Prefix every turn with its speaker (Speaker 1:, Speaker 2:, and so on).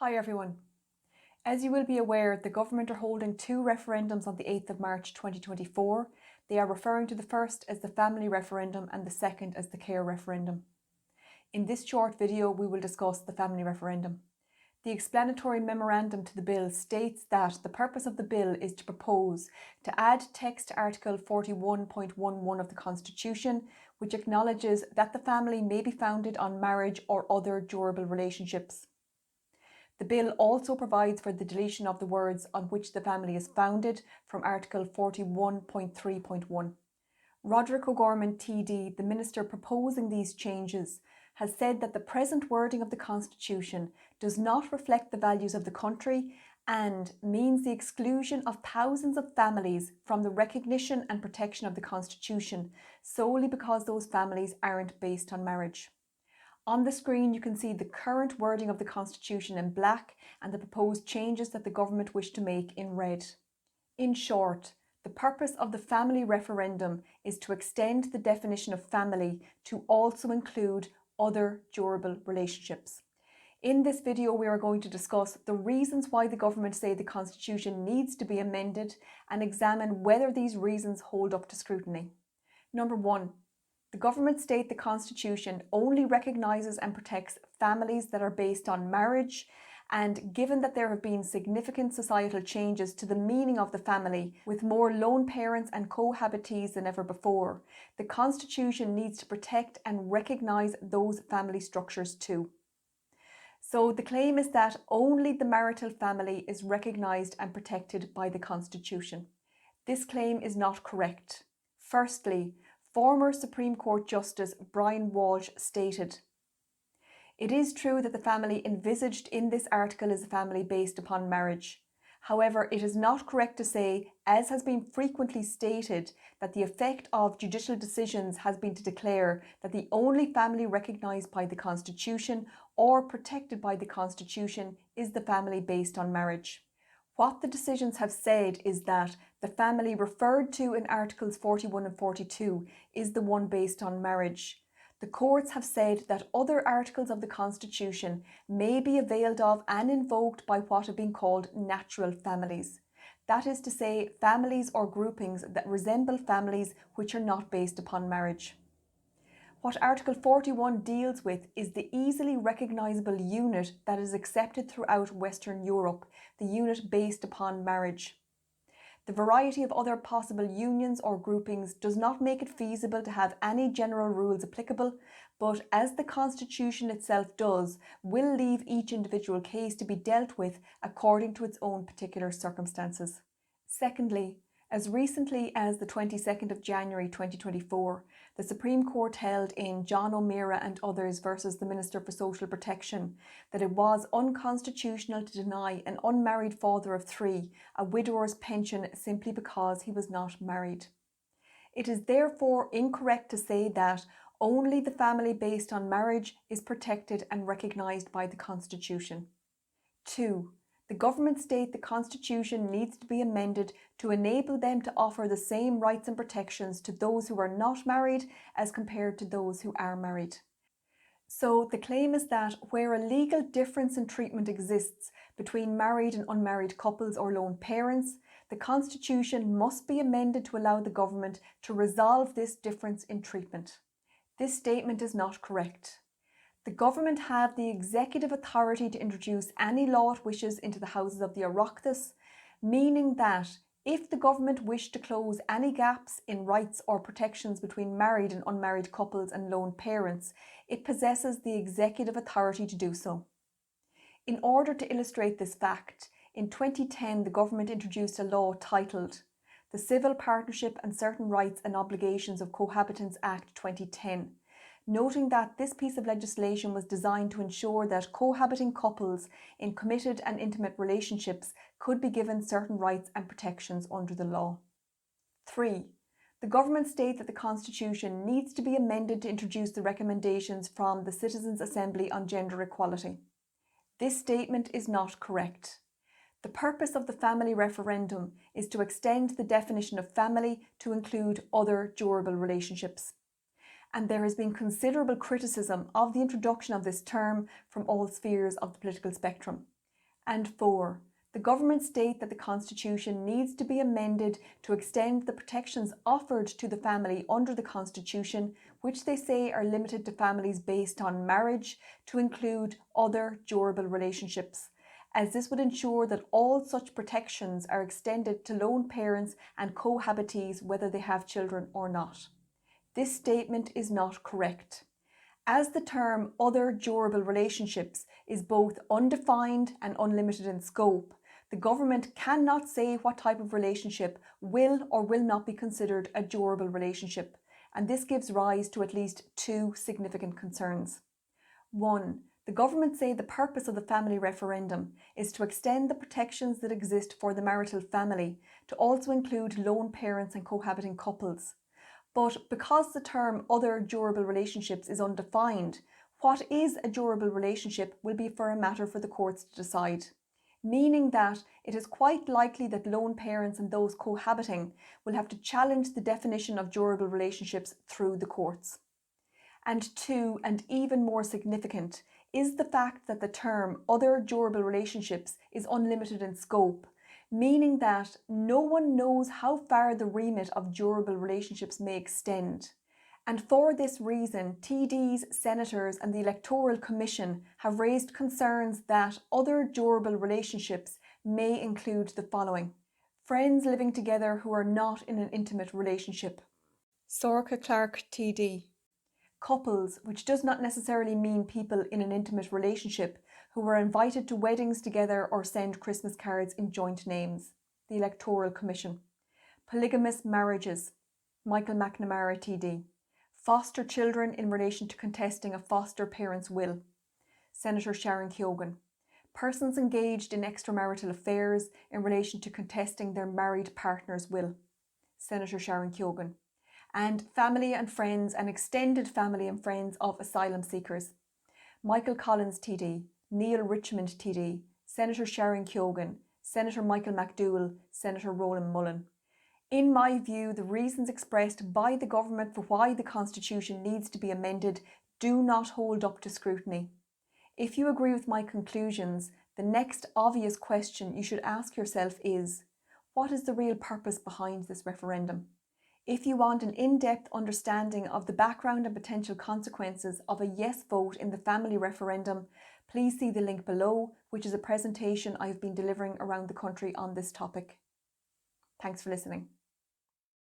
Speaker 1: Hi everyone. As you will be aware, the government are holding two referendums on the 8th of March 2024. They are referring to the first as the Family Referendum and the second as the Care Referendum. In this short video, we will discuss the Family Referendum. The explanatory memorandum to the bill states that the purpose of the bill is to propose to add text to Article 41.11 of the Constitution, which acknowledges that the family may be founded on marriage or other durable relationships. The bill also provides for the deletion of the words on which the family is founded from Article 41.3.1. Roderick O'Gorman TD, the minister proposing these changes, has said that the present wording of the Constitution does not reflect the values of the country and means the exclusion of thousands of families from the recognition and protection of the Constitution solely because those families aren't based on marriage. On the screen, you can see the current wording of the Constitution in black and the proposed changes that the government wish to make in red. In short, the purpose of the Family Referendum is to extend the definition of family to also include other durable relationships. In this video, we are going to discuss the reasons why the government say the Constitution needs to be amended and examine whether these reasons hold up to scrutiny. Number 1. The government state the Constitution only recognises and protects families that are based on marriage, and given that there have been significant societal changes to the meaning of the family, with more lone parents and cohabitees than ever before, the Constitution needs to protect and recognise those family structures too. So the claim is that only the marital family is recognised and protected by the Constitution. This claim is not correct. Firstly, former Supreme Court Justice Brian Walsh stated, "It is true that the family envisaged in this article is a family based upon marriage. However, it is not correct to say, as has been frequently stated, that the effect of judicial decisions has been to declare that the only family recognised by the Constitution or protected by the Constitution is the family based on marriage. What the decisions have said is that the family referred to in Articles 41 and 42 is the one based on marriage. The courts have said that other articles of the Constitution may be availed of and invoked by what have been called natural families. That is to say, families or groupings that resemble families which are not based upon marriage. What Article 41 deals with is the easily recognisable unit that is accepted throughout Western Europe, the unit based upon marriage. The variety of other possible unions or groupings does not make it feasible to have any general rules applicable, but as the Constitution itself does, will leave each individual case to be dealt with according to its own particular circumstances. Secondly, as recently as the 22nd of January 2024, the Supreme Court held in John O'Meara and others versus the Minister for Social Protection that it was unconstitutional to deny an unmarried father of 3 a widower's pension simply because he was not married. It is therefore incorrect to say that only the family based on marriage is protected and recognised by the Constitution. 2. The government state the Constitution needs to be amended to enable them to offer the same rights and protections to those who are not married as compared to those who are married. So the claim is that where a legal difference in treatment exists between married and unmarried couples or lone parents, the Constitution must be amended to allow the government to resolve this difference in treatment. This statement is not correct. The government have the executive authority to introduce any law it wishes into the Houses of the Oireachtas, meaning that if the government wished to close any gaps in rights or protections between married and unmarried couples and lone parents, it possesses the executive authority to do so. In order to illustrate this fact, in 2010 the government introduced a law titled the Civil Partnership and Certain Rights and Obligations of Cohabitants Act 2010, noting that this piece of legislation was designed to ensure that cohabiting couples in committed and intimate relationships could be given certain rights and protections under the law. 3. The government states that the Constitution needs to be amended to introduce the recommendations from the Citizens' Assembly on Gender Equality. This statement is not correct. The purpose of the Family Referendum is to extend the definition of family to include other durable relationships. And there has been considerable criticism of the introduction of this term from all spheres of the political spectrum. And 4. The government state that the Constitution needs to be amended to extend the protections offered to the family under the Constitution, which they say are limited to families based on marriage, to include other durable relationships, as this would ensure that all such protections are extended to lone parents and cohabitees whether they have children or not. This statement is not correct. As the term other durable relationships is both undefined and unlimited in scope, the government cannot say what type of relationship will or will not be considered a durable relationship, and this gives rise to at least 2 significant concerns. 1. The government say the purpose of the family referendum is to extend the protections that exist for the marital family to also include lone parents and cohabiting couples. But because the term other durable relationships is undefined, what is a durable relationship will be for a matter for the courts to decide, meaning that it is quite likely that lone parents and those cohabiting will have to challenge the definition of durable relationships through the courts. And 2, and even more significant, is the fact that the term other durable relationships is unlimited in scope, meaning that no one knows how far the remit of durable relationships may extend. And for this reason, TDs, senators and the Electoral Commission have raised concerns that other durable relationships may include the following: friends living together who are not in an intimate relationship. Sorcha Clark TD. Couples, which does not necessarily mean people in an intimate relationship, who were invited to weddings together or send Christmas cards in joint names. The Electoral Commission. Polygamous marriages. Michael McNamara TD. Foster children in relation to contesting a foster parent's will. Senator Sharon Keoghan. Persons engaged in extramarital affairs in relation to contesting their married partner's will. Senator Sharon Keoghan. And family and friends and extended family and friends of asylum seekers. Michael Collins TD, Neil Richmond TD, Senator Sharon Keoghan, Senator Michael McDowell, Senator Roland Mullen. In my view, the reasons expressed by the government for why the Constitution needs to be amended do not hold up to scrutiny. If you agree with my conclusions, the next obvious question you should ask yourself is, what is the real purpose behind this referendum? If you want an in-depth understanding of the background and potential consequences of a yes vote in the family referendum, please see the link below, which is a presentation I have been delivering around the country on this topic. Thanks for listening.